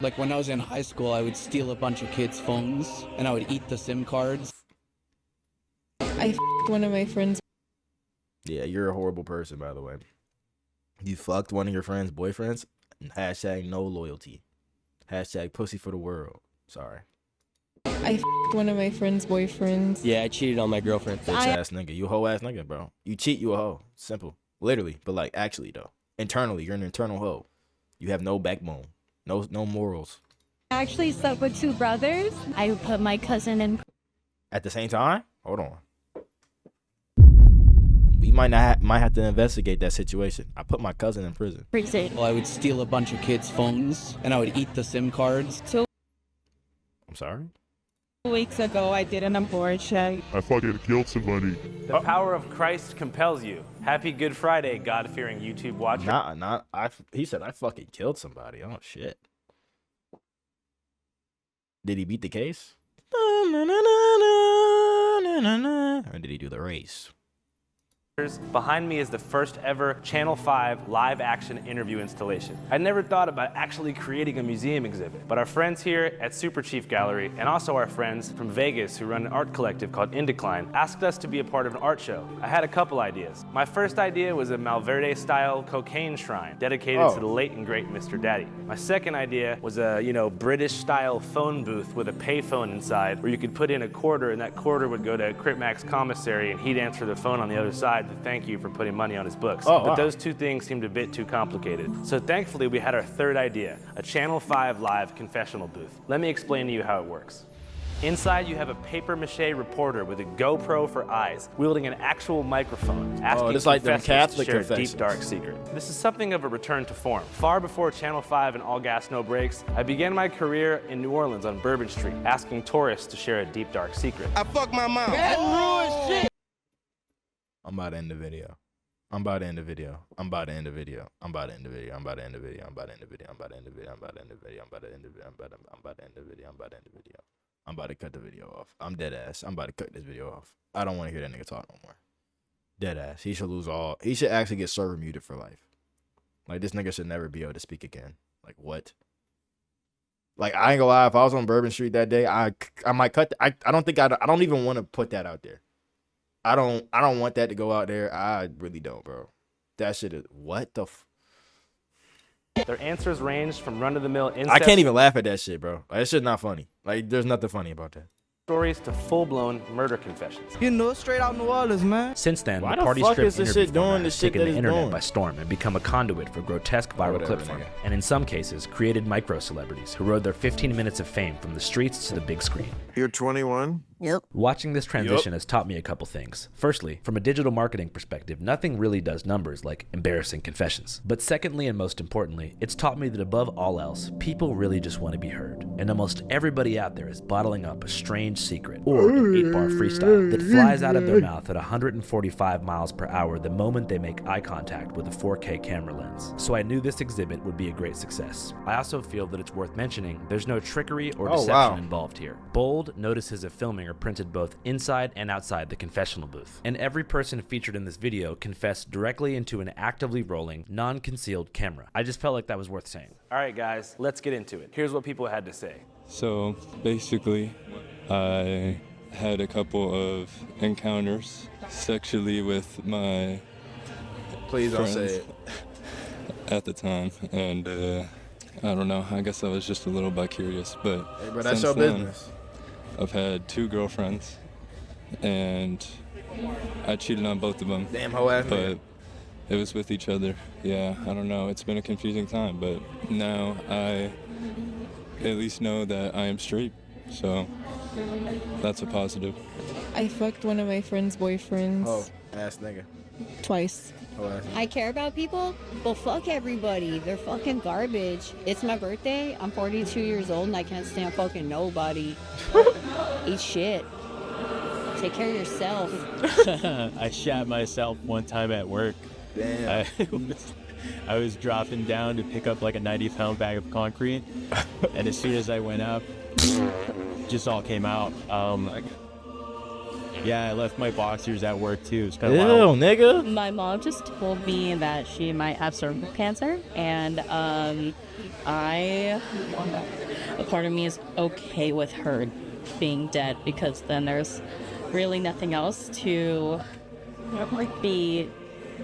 Like when I was in high school, I would steal a bunch of kids' phones and I would eat the SIM cards. I f***ed one of my friends. Yeah, you're a horrible person, by the way. You fucked one of your friends' boyfriends? Hashtag no loyalty. Hashtag pussy for the world. Sorry. I f***ed one of my friends' boyfriends. Yeah, I cheated on my girlfriend. Bitch ass nigga. You a hoe ass nigga, bro. You cheat, you a hoe. Simple. Literally. But like actually though. Internally, you're an internal hoe. You have no backbone. No morals. I actually slept with two brothers. I put my cousin in. At the same time? Hold on. We might have to investigate that situation. I put my cousin in prison. Prison. Well, I would steal a bunch of kids' phones and I would eat the SIM cards. 2 I'm sorry? weeks ago, I did an abortion. I fucking killed somebody. The power of Christ compels you. Happy Good Friday, God-fearing YouTube watcher. He said I fucking killed somebody. Oh shit. Did he beat the case? Or did he do the race? Behind me is the first ever Channel 5 live action interview installation. I never thought about actually creating a museum exhibit, but our friends here at Super Chief Gallery and also our friends from Vegas who run an art collective called Indecline asked us to be a part of an art show. I had a couple ideas. My first idea was a Malverde style cocaine shrine dedicated to the late and great Mr. Daddy. My second idea was a, British style phone booth with a payphone inside where you could put in a quarter and that quarter would go to Crip Mac's commissary and he'd answer the phone on the other side to thank you for putting money on his books. But those two things seemed a bit too complicated. So thankfully we had our third idea, a Channel 5 live confessional booth. Let me explain to you how it works. Inside you have a papier-mâché reporter with a GoPro for eyes, wielding an actual microphone, asking it's like them confessors to Catholic share a confessions. deep, dark secret. This is something of a return to form. Far before Channel 5 and All Gas, No Brakes, I began my career in New Orleans on Bourbon Street, asking tourists to share a deep, dark secret. I fucked my mom. I'm about to end the video. I'm about to end the video. I'm about to end the video. I'm about to end the video. I'm about to end the video. I'm about to end the video. I'm about to end the video. I'm about to end the video. I'm about to end the video. I'm about to end the video. I'm about to end the video. I'm about to cut the video off. I'm dead ass. I'm about to cut this video off. I don't want to hear that nigga talk no more. Dead ass. He should lose all. He should actually get server muted for life. Like this nigga should never be able to speak again. Like what? Like I ain't gonna lie. If I was on Bourbon Street that day, I might cut. I don't even want to put that out there. I don't want that to go out there. I really don't, bro. That shit is what the Their answers ranged from run-of-the-mill incest I can't even laugh at that shit, bro. Like, that shit not funny. Like, there's nothing funny about that. stories to full-blown murder confessions. Straight out New Orleans, man. Since then, Why the the party fuck strip is this interview shit doing format the has shit taken that the it's internet doing? by storm and become a conduit for grotesque viral Whatever, clip farming, nigga. and in some cases, created micro-celebrities who rode their 15 minutes of fame from the streets to the big screen. You're 21? Yep. Watching this transition has taught me a couple things. Firstly, from a digital marketing perspective, nothing really does numbers like embarrassing confessions. But secondly, and most importantly, it's taught me that above all else, people really just want to be heard. And almost everybody out there is bottling up a strange secret, or an 8-bar freestyle, that flies out of their mouth at 145 miles per hour the moment they make eye contact with a 4K camera lens. So I knew this exhibit would be a great success. I also feel that it's worth mentioning there's no trickery or deception involved here. Bold notices of filming are printed both inside and outside the confessional booth. And every person featured in this video confessed directly into an actively rolling, non-concealed camera. I just felt like that was worth saying. All right, guys, let's get into it. Here's what people had to say. So basically, I had a couple of encounters sexually with my Please don't say friends it. at the time, and I don't know. I guess I was just a little bi-curious, but Hey, bro, that's since your then, business. I've had 2 girlfriends, and I cheated on both of them. Damn hoe ass But nigga. it was with each other. Yeah, I don't know. It's been a confusing time, but now I at least know that I am straight, so that's a positive. I fucked one of my friends' boyfriends Hoe ass nigga. twice. Hoe ass nigga. I care about people? Well, fuck everybody. They're fucking garbage. It's my birthday. I'm 42 years old and I can't stand fucking nobody. Eat shit. Take care of yourself. I shat myself one time at work. Damn. I was dropping down to pick up like a 90-pound bag of concrete, and as soon as I went up, just all came out. Yeah, I left my boxers at work too. It's Ew, kind of wild. nigga. My mom just told me that she might have cervical cancer, and a part of me is okay with her being dead because then there's really nothing else to be.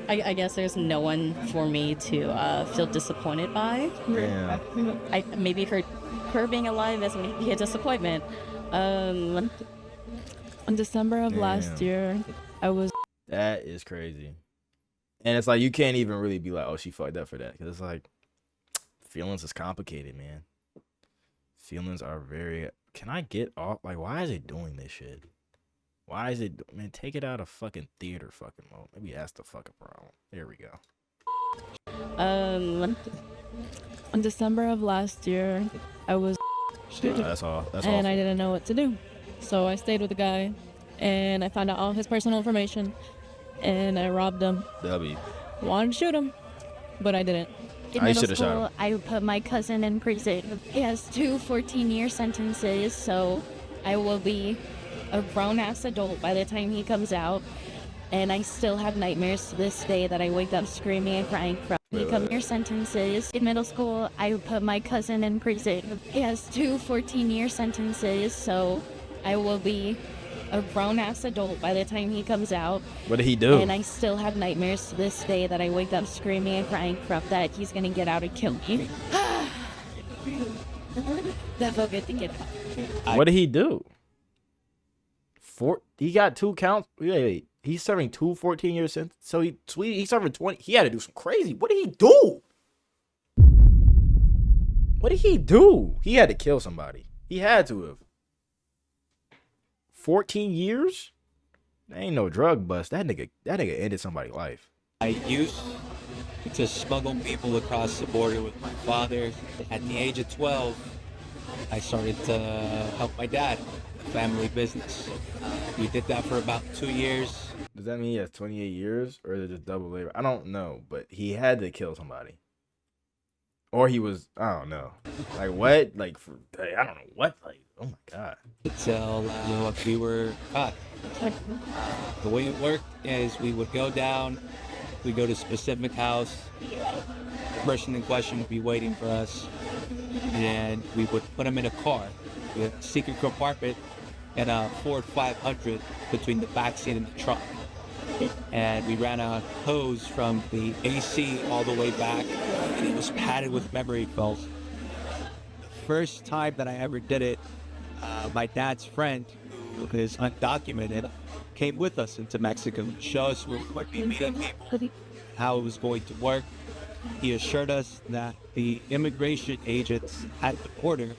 I guess there's no one for me to feel disappointed by. Yeah. Maybe her being alive is maybe a disappointment. In December of last year, I was. That is crazy. And it's like you can't even really be like, oh, she fucked up for that. Because it's like, feelings is complicated, man. Feelings are very... Can I get off? Like, why is it doing this shit? Why is it... Man, take it out of fucking theater fucking mode. Maybe that's the fucking problem. There we go. In December of last year, I was. That's all. That's all. And I didn't know what to do. So I stayed with the guy, and I found out all his personal information, and I robbed him. W. Wanted to shoot him, but I didn't. In I middle should have shot school, him. I put my cousin in prison. He has 2 14-year sentences, so I will be a grown-ass adult by the time he comes out. And I still have nightmares to this day that I wake up screaming and crying from. Your sentences. In middle school, I put my cousin in prison. He has 2 14-year sentences, so I will be a grown-ass adult by the time he comes out. What did he do? And I still have nightmares to this day that I wake up screaming and crying from that he's gonna get out and kill me. That felt good to get out. What did he do? He got 2 counts. Wait. He's serving 2 14-year sentences. So he's serving 20. He had to do some crazy. What did he do? What did he do? He had to kill somebody. He had to have. 14 years? That ain't no drug bust. That nigga ended somebody's life. I used to smuggle people across the border with my father. At the age of 12, I started to help my dad, the family business. We did that for about 2 years. Does that mean he has 28 years or is it just double labor? I don't know, but he had to kill somebody. Or he was, I don't know. Like what? Like, I don't know what. Like, oh my God. Until we were caught. The way it worked is we would go down, we'd go to a specific house, the person in question would be waiting for us, and we would put him in a car. We had a secret compartment and a Ford 500 between the backseat and the trunk. And we ran a hose from the AC all the way back, and it was padded with memory foam. The first time that I ever did it, my dad's friend, who is undocumented, came with us into Mexico to show us where we would be meeting people, how it was going to work. He assured us that the immigration agents at the border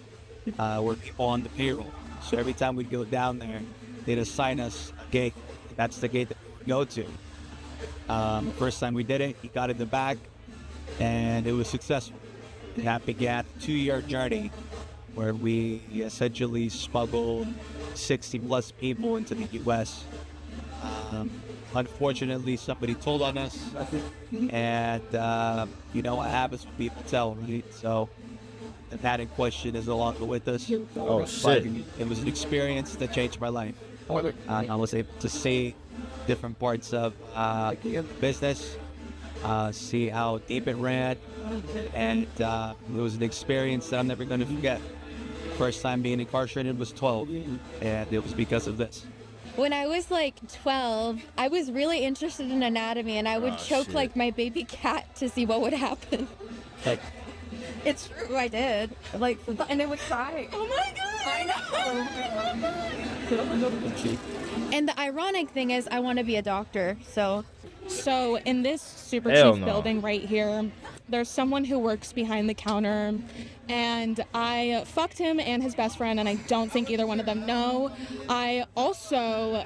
were people on the payroll. So every time we'd go down there, they'd assign us a gate. That's the gate that we would go to. First time we did it, he got in the back, and it was successful. That began a 2-year journey where we essentially smuggled 60 plus people into the U.S. Unfortunately, somebody told on us, and you know what happens when people tell, right? So the pad in question is no longer with us. Oh, But shit. it was an experience that changed my life. I was able to see different parts of business, see how deep it ran, and it was an experience that I'm never going to forget. First time being incarcerated was 12, and it was because of this. When I was like 12, I was really interested in anatomy, and I would choke like my baby cat to see what would happen. Like, It's true, I did. Like, and it would cry. Oh my God! I know. And the ironic thing is, I want to be a doctor. So in this Super Hell Chief no. building right here, there's someone who works behind the counter, and I fucked him and his best friend, and I don't think either one of them know. I also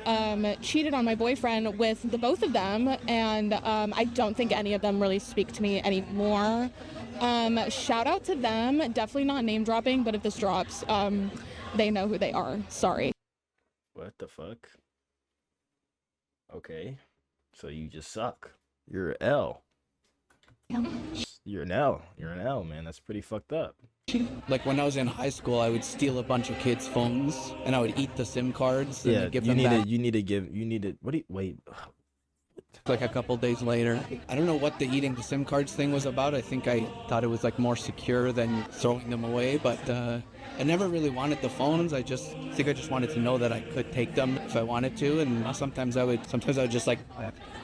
cheated on my boyfriend with the both of them, and I don't think any of them really speak to me anymore. Shout out to them. Definitely not name dropping, but if this drops, they know who they are. Sorry. What the fuck? Okay. So you just suck. You're L. You You're an L. You're an L, man. That's pretty fucked up. Like when I was in high school, I would steal a bunch of kids' phones and I would eat the SIM cards and Yeah, give you them need back. to. You need to give. You need to. What do you wait? Like a couple days later. I don't know what the eating the SIM cards thing was about. I think I thought it was like more secure than throwing them away, but I never really wanted the phones. I think I just wanted to know that I could take them if I wanted to, and sometimes I would just like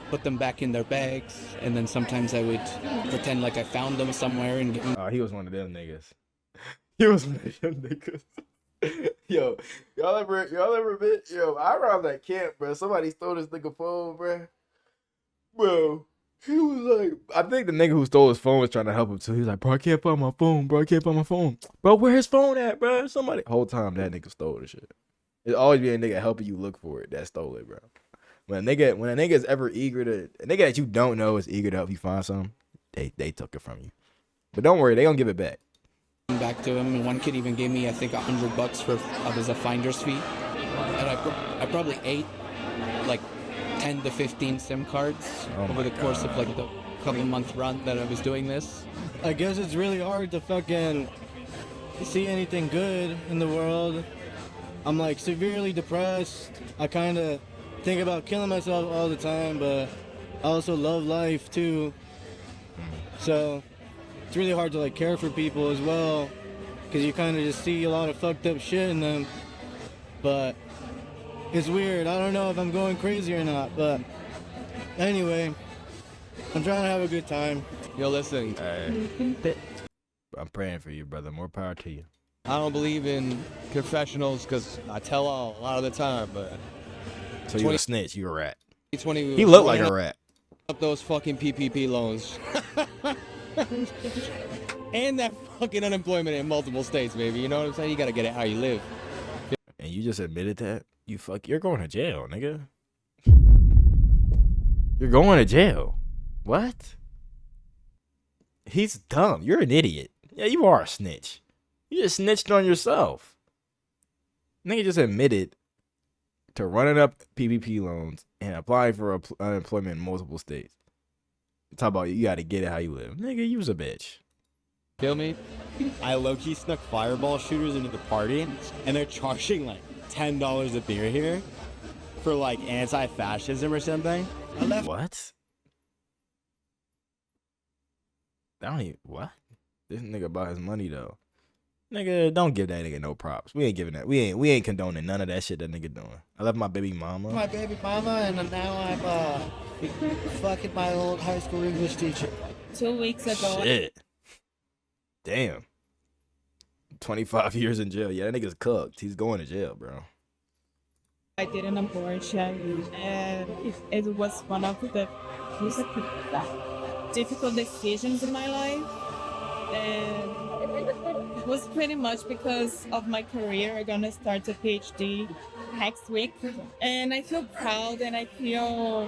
put them back in their bags, and then sometimes I would pretend like I found them somewhere and give them. Oh, he was one of them niggas. He was one of them niggas. Yo, y'all ever been? Yo, I robbed that camp, bro. Somebody stole this nigga phone, bro. Bro, he was like, I think the nigga who stole his phone was trying to help him too. He was like, bro, I can't find my phone, bro. I can't find my phone. Bro, where his phone at, bro? Somebody. Whole time that nigga stole the shit. It always be a nigga helping you look for it that stole it, bro. When a nigga is ever eager to, a nigga that you don't know is eager to help you find something, they took it from you. But don't worry, they gonna give it back. Back to him, and one kid even gave me, I think, $100 as a finder's fee, and I probably ate like 10 to 15 SIM cards over the course of like the couple-month run that I was doing this. I guess it's really hard to fucking see anything good in the world. I'm like severely depressed. I kind of think about killing myself all the time, but I also love life too. So it's really hard to like care for people as well, because you kind of just see a lot of fucked up shit in them. But it's weird. I don't know if I'm going crazy or not, but anyway, I'm trying to have a good time. Yo, listen. I'm praying for you, brother. More power to you. I don't believe in confessionals because I tell all a lot of the time, but. So you a snitch? You a rat? He He looked like a rat. Up those fucking PPP loans. And that fucking unemployment in multiple states, baby. You know what I'm saying? You gotta get it how you live. And you just admitted that? You're going to jail, nigga. You're going to jail. What? He's dumb. You're an idiot. Yeah, you are a snitch. You just snitched on yourself. Nigga just admitted to running up PPP loans and applying for unemployment in multiple states. Talk about you gotta get it how you live. Nigga, you was a bitch. Feel me? I low-key snuck fireball shooters into the party, and they're charging like $10 a beer here for like anti-fascism or something. What? I don't even, what? This nigga about his money though. Nigga, don't give that nigga no props. We ain't giving that. We ain't condoning none of that shit that nigga doing. I left my baby mama. My baby mama, and now I'm fucking my old high school English teacher. 2 weeks ago. Shit. Damn. 25 years in jail. Yeah, that nigga's cooked. He's going to jail, bro. I did an abortion, and it was one of the most difficult decisions in my life. And it was pretty much because of my career. I'm gonna start a PhD next week, and I feel proud and I feel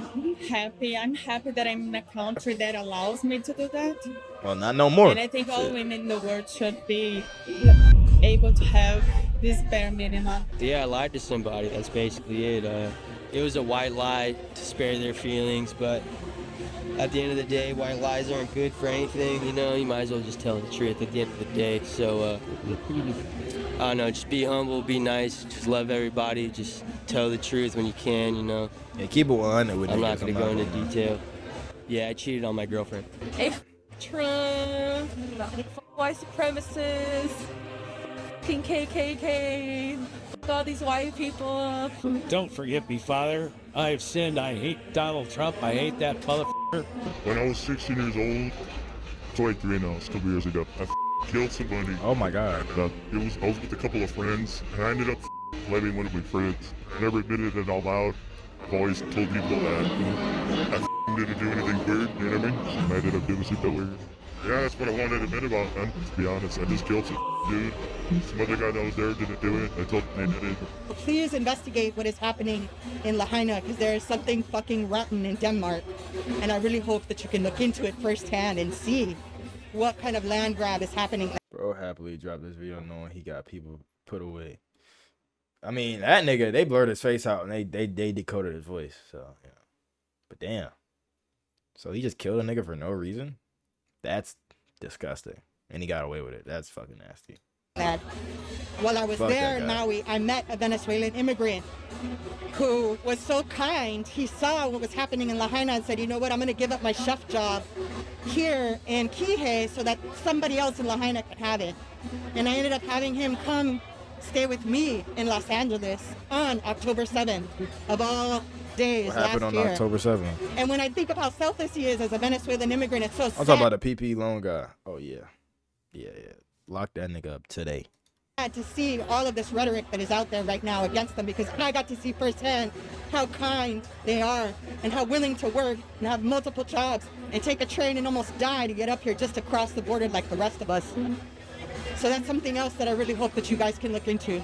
happy. I'm happy that I'm in a country that allows me to do that. Well, not no more. And I think all women in the world should be able to have this bare minimum. Yeah, I lied to somebody. That's basically it. It was a white lie to spare their feelings, but at the end of the day, white lies aren't good for anything. You know, you might as well just tell the truth at the end of the day. So, I don't know, just be humble, be nice, just love everybody, just tell the truth when you can, you know. Yeah, keep it 100 with I'm niggas. not going to go into detail. Yeah, I cheated on my girlfriend. Hey, Trump, white supremacists, fucking KKK, all these white people. Don't forget me, Father. I have sinned. I hate Donald Trump. I hate that motherfucker. When I was 16 years old, 23 now, it's a couple years ago, I killed somebody. Oh my God. And, I was with a couple of friends, and I ended up letting one of my friends. I never admitted it out loud. I've always told people that I didn't do anything weird, you know what I mean? And I ended up doing something weird. Yeah, that's what I wanted to admit about, man. To be honest, I just killed some dude. Some other guy that was there didn't do it. I told them they did it. Please investigate what is happening in Lahaina, because there is something fucking rotten in Denmark. And I really hope that you can look into it firsthand and see what kind of land grab is happening. Bro happily dropped this video knowing he got people put away. I mean, that nigga, they blurred his face out and they decoded his voice. So, you know. But damn. So he just killed a nigga for no reason? That's Disgusting. And he got away with it. That's fucking nasty. that. While I was Fuck there that in guy. Maui, I met a Venezuelan immigrant who was so kind. He saw what was happening in Lahaina and said, you know what, I'm going to give up my chef job here in Kihei so that somebody else in Lahaina can have it. And I ended up having him come stay with me in Los Angeles on October 7th of all days What happened last on year. October 7th? And when I think of how selfless he is as a Venezuelan immigrant, it's so I'm sad. talking about the PP loan guy. Oh, yeah. Yeah. Lock that nigga up today. To see all of this rhetoric that is out there right now against them, because I got to see firsthand how kind they are and how willing to work and have multiple jobs and take a train and almost die to get up here just to cross the border like the rest of us. So that's something else that I really hope that you guys can look into.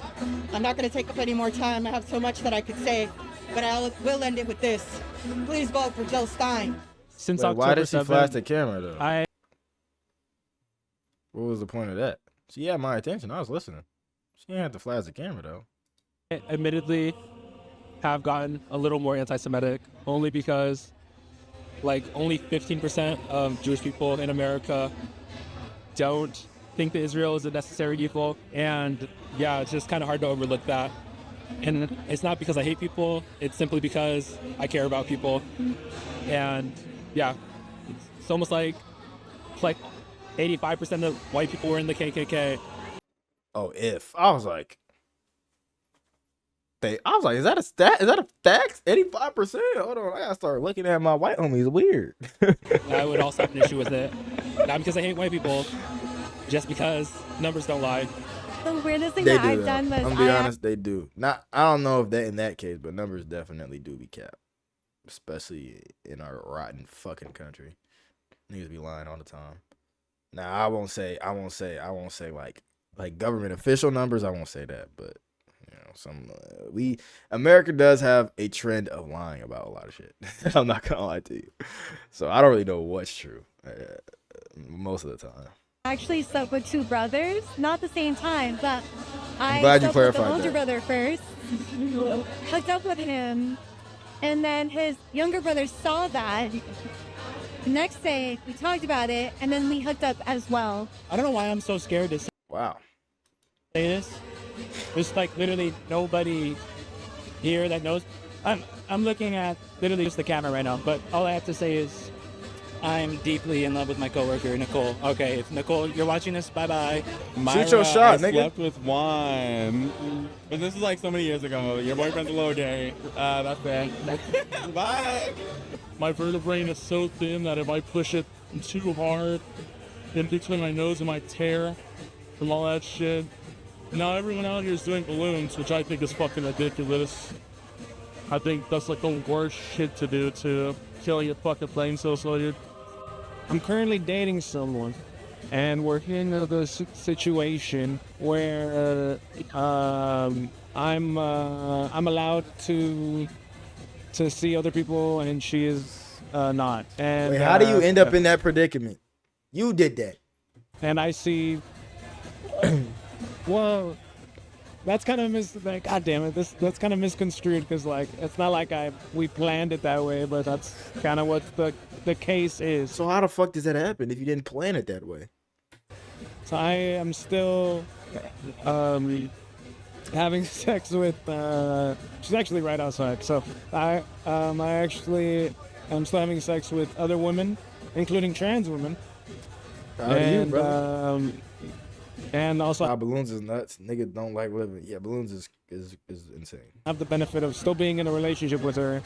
I'm not going to take up any more time. I have so much that I could say, but I will end it with this. Please vote for Jill Stein. Since why did she flash the camera though? I What was the point of that? She had my attention. I was listening. She didn't have to flash the camera though. admittedly have gotten a little more anti-Semitic, only because like only 15% of Jewish people in America don't think that Israel is a necessary evil. And yeah, it's just kind of hard to overlook that. And it's not because I hate people, it's simply because I care about people. And yeah, it's almost like 85% of white people were in the KKK. Oh, if I was like, is that a stat? Is that a fact? 85%. Hold on, I gotta start looking at my white homies. Weird. I would also have an issue with it. Not because I hate white people, just because numbers don't lie. The weirdest thing They that do. I've though. done was I'm gonna be honest, they do. Not. I don't know if that in that case, but numbers definitely do be capped, especially in our rotten fucking country. Niggas be lying all the time. Now I won't say like government official numbers. I won't say that, but you know, some America does have a trend of lying about a lot of shit. I'm not gonna lie to you. So I don't really know what's true most of the time. actually slept with two brothers, not the same time, but I'm I glad you slept with the clarified older that. brother first, hooked up with him, and then his younger brother saw that. The next day, we talked about it, and then we hooked up as well. I don't know why I'm so scared to say this. There's like literally nobody here that knows. I'm looking at literally just the camera right now, but all I have to say is I'm deeply in love with my coworker, Nicole. Okay, if Nicole, you're watching this, bye-bye. Shoot your shot, I nigga. slept with one. But this is like so many years ago. Your boyfriend's a little gay. That's it. Bye. My vertebrae is so thin that if I push it too hard in between my nose and my tear from all that shit. Now everyone out here is doing balloons, which I think is fucking ridiculous. I think that's like the worst shit to do to kill your fucking brain cells, so dude. I'm currently dating someone, and we're in the situation where I'm allowed to see other people, and she is not. And Wait, how do you end up in that predicament? You did that. And I see. Well, that's kind of like, God damn it, that's kind of misconstrued because like it's not like we planned it that way, but that's kind of what the case is. So how the fuck does that happen if you didn't plan it that way? So I am still having sex with. She's actually right outside. So I actually am still having sex with other women, including trans women. Proud of you, brother. And also, balloons is nuts. Niggas don't like living. Yeah, balloons is insane. I have the benefit of still being in a relationship with her.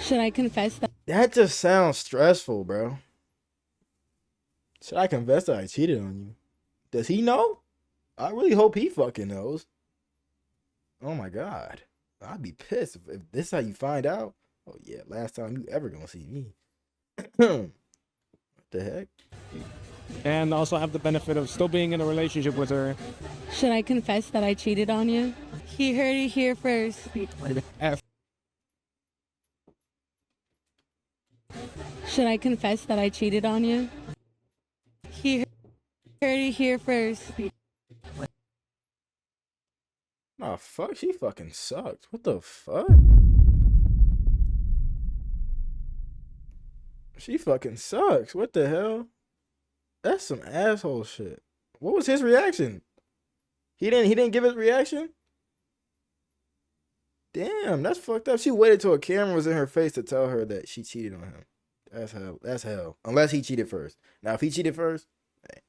Should I confess that? That just sounds stressful, bro. Should I confess that I cheated on you? Does he know? I really hope he fucking knows. Oh my god. I'd be pissed if this is how you find out. Oh yeah, last time you ever gonna see me. What the heck? And also have the benefit of still being in a relationship with her. Should I confess that I cheated on you? He heard it here first. Should I confess that I cheated on you? He heard it here first. Oh fuck, she fucking sucks. What the fuck? She fucking sucks. What the hell? That's some asshole shit. What was his reaction? He didn't give his reaction? Damn, that's fucked up. She waited till a camera was in her face to tell her that she cheated on him. That's hell. That's hell. Unless he cheated first. Now, if he cheated first, hey,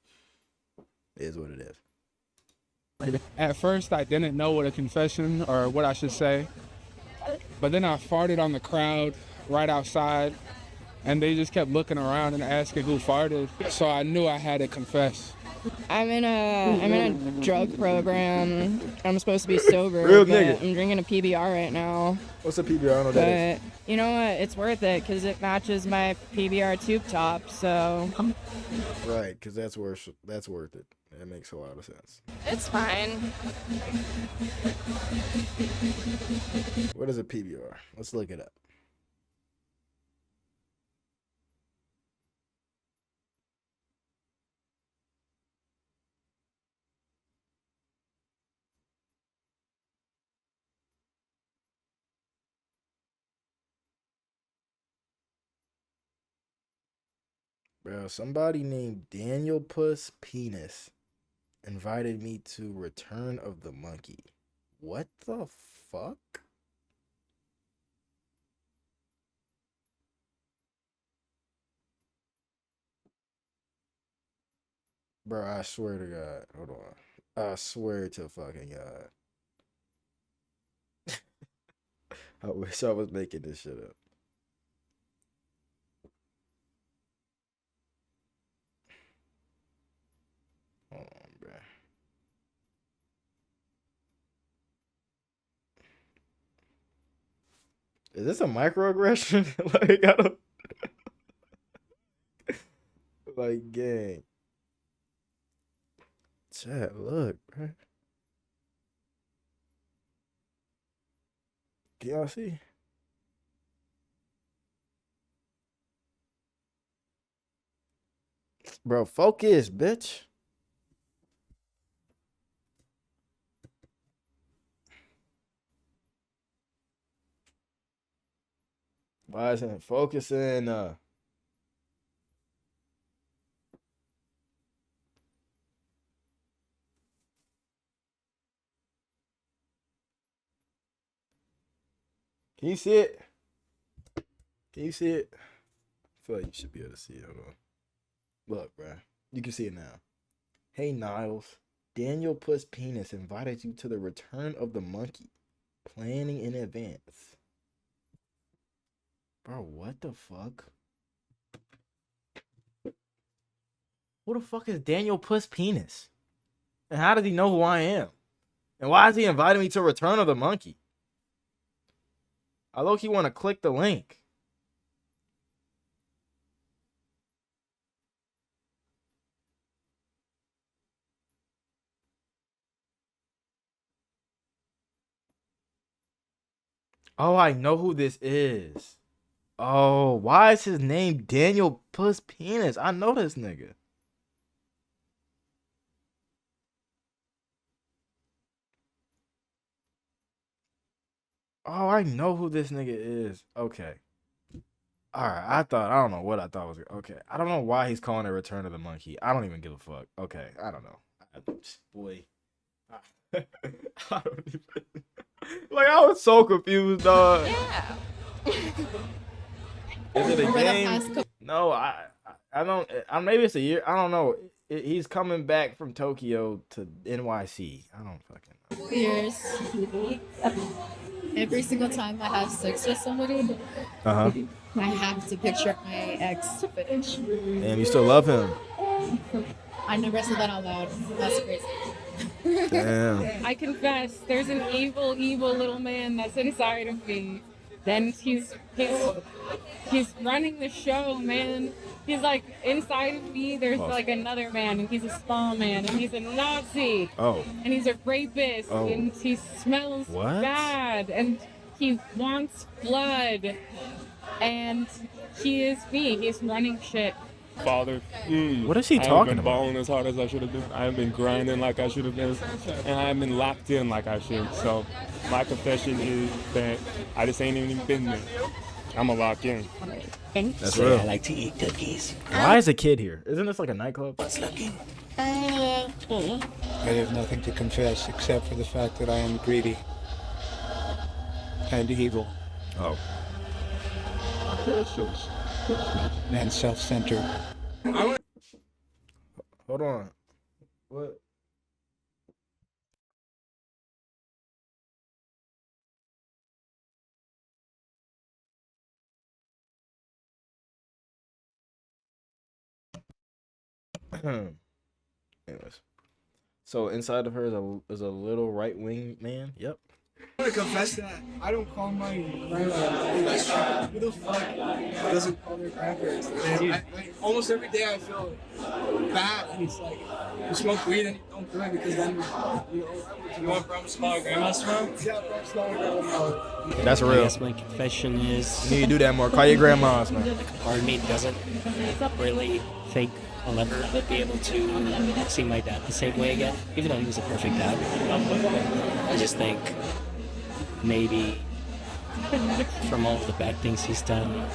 it is what it is. At first, I didn't know what a confession or what I should say. But then I farted on the crowd right outside, and they just kept looking around and asking who farted. So I knew I had to confess. I'm in a drug program. I'm supposed to be sober. Real but nigga. I'm drinking a PBR right now. What's a PBR? I don't know what that is. But you know what? It's worth it because it matches my PBR tube top. So Right, because that's worth it. That makes a lot of sense. it's fine. What is a PBR? Let's look it up. Bro, somebody named Daniel Puss Penis invited me to Return of the Monkey. What the fuck? Bro, I swear to God. Hold on. I swear to fucking God. I wish I was making this shit up. Hold on, bro. Is this a microaggression? Like, I don't. Like, gang. Chat, look, bro. Can y'all see? Bro, focus, bitch. Why isn't it focusing? Can you see it? Can you see it? I feel like you should be able to see it. Hold on. Look, bro. You can see it now. Hey, Niles. Daniel Puss Penis invited you to the Return of the Monkey. Planning in advance. Bro, what the fuck? Who the fuck is Daniel Puss Penis? And how does he know who I am? And why is he inviting me to Return of the Monkey? I low-key want to click the link. Oh, I know who this is. Oh, why is his name Daniel Puss Penis? I know this nigga. Oh, I know who this nigga is. Okay. Alright, I don't know what I thought was. Okay. I don't know why he's calling it Return of the Monkey. I don't even give a fuck. Okay, I don't know. Boy. I don't even. Like, I was so confused, dog. Yeah. Is it a Over the game? past couple- No, I don't. Maybe it's a year. I don't know. He's coming back from Tokyo to NYC. I don't fucking know. Years. Every single time I have sex with somebody, Uh-huh. I have to picture my ex footage. Damn, you still love him. I never said that out loud. That's crazy. Damn. I confess, there's an evil, evil little man that's inside of me. Then he's running the show, man. He's like inside of me. There's like another man, and he's a small man, and he's a Nazi. Oh. And he's a rapist, Oh. and he smells What? bad, and he wants blood, and he is me. He's running shit. Father. What is he I talking haven't been about? balling as hard as I should have been. I haven't been grinding like I should have been. And I haven't been locked in like I should. So my confession is that I just ain't even been there. I'm a lock in. That's real. I like to eat cookies. Why is a kid here? Isn't this like a nightclub? What's looking? I have nothing to confess except for the fact that I am greedy and evil. Oh. And self-centered. Hold on. What? Anyways, so inside of her is a little right wing man. Yep. I want to confess that I don't call my grandma. Who the fuck doesn't call their grandparents? Almost every day I feel bad. And it's like, you smoke weed and you don't do it because then you want promise to call your grandma tomorrow? Yeah, promise to call your grandma. That's real. I guess my confession is... You need to do that more. Call your grandmas, man. Part of me doesn't really think I'll ever be able to see my dad the same way again, even though he was a perfect dad. I just think maybe from all of the bad things he's done,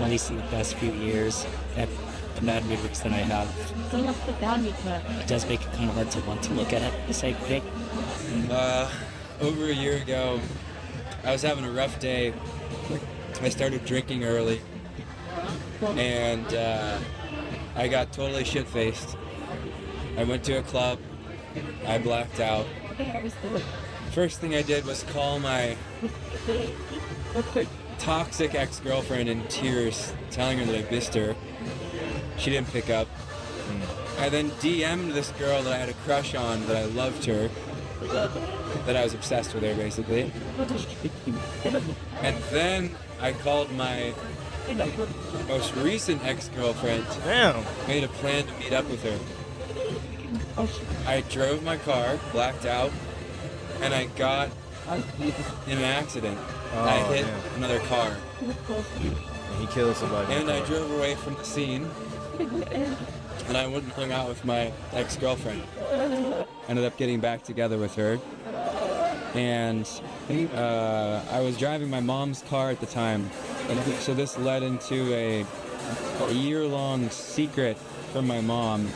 at least in the past few years, and the bad memories that I have, it does make it kind of hard to want to look at it the same way. Over a year ago, I was having a rough day. I started drinking early, and I got totally shit-faced. I went to a club. I blacked out. First thing I did was call my toxic ex-girlfriend in tears, telling her that I missed her. She didn't pick up. I then DM'd this girl that I had a crush on, that I loved her, that I was obsessed with her, basically. And then I called my most recent ex-girlfriend. Damn. Made a plan to meet up with her. I drove my car, blacked out, and I got in an accident. I hit another car. And he killed somebody. And I drove away from the scene. And I went and hung out with my ex-girlfriend. Ended up getting back together with her. And I was driving my mom's car at the time. So this led into a year-long secret from my mom.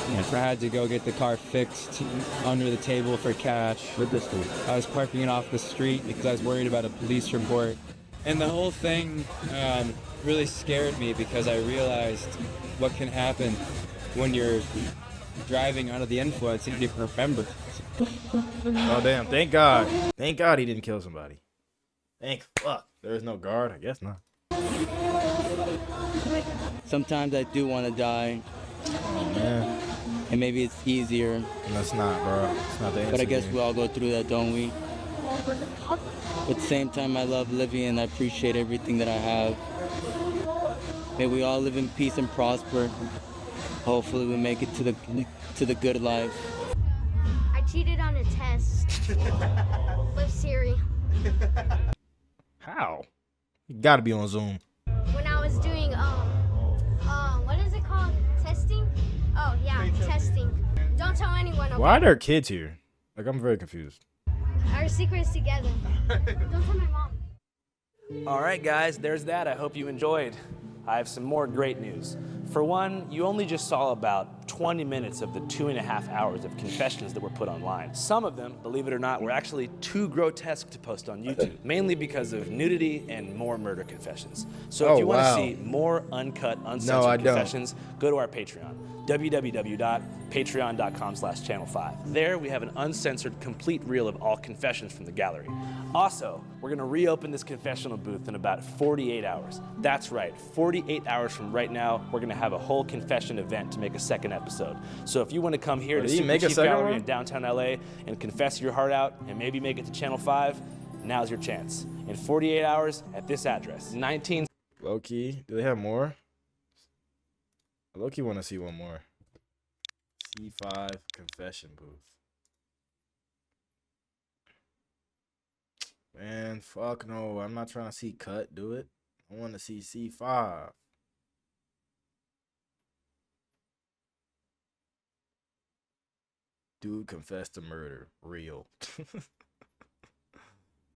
I had to go get the car fixed under the table for cash. I was parking it off the street because I was worried about a police report. And the whole thing really scared me because I realized what can happen when you're driving under the influence and you don't remember. Oh damn! Thank God. Thank God he didn't kill somebody. Thank fuck. There is no guard. I guess not. Sometimes I do want to die. Oh man. And maybe it's easier. That's not, bro. It's not the answer. But I guess here. we all go through that, don't we? But at the same time, I love living and I appreciate everything that I have. May we all live in peace and prosper. Hopefully we make it to the good life. I cheated on a test with Siri. How? You gotta be on Zoom. When I was doing what is it called? Testing? Oh yeah, testing. Don't tell anyone. Okay? Why are there kids here? Like, I'm very confused. Our secret's together. Don't tell my mom. All right, guys, there's that. I hope you enjoyed. I have some more great news. For one, you only just saw about 20 minutes of the 2.5 hours of confessions that were put online. Some of them, believe it or not, were actually too grotesque to post on YouTube, mainly because of nudity and more murder confessions. So if you want to see more uncut, uncensored confessions, go to our Patreon, www.patreon.com/channel5. There we have an uncensored, complete reel of all confessions from the gallery. Also, we're gonna reopen this confessional booth in about 48 hours. That's right, 48 hours from right now, we're gonna have a whole confession event to make a second episode. So if you wanna come here to Super Chief Gallery in downtown LA and confess your heart out and maybe make it to Channel 5, now's your chance. In 48 hours at this address, 19... Low-key, do they have more? Low-key wanna see one more. C5 confession booth. Man, fuck no. I'm not trying to see Cut do it. I want to see C5. Dude confessed to murder. Real.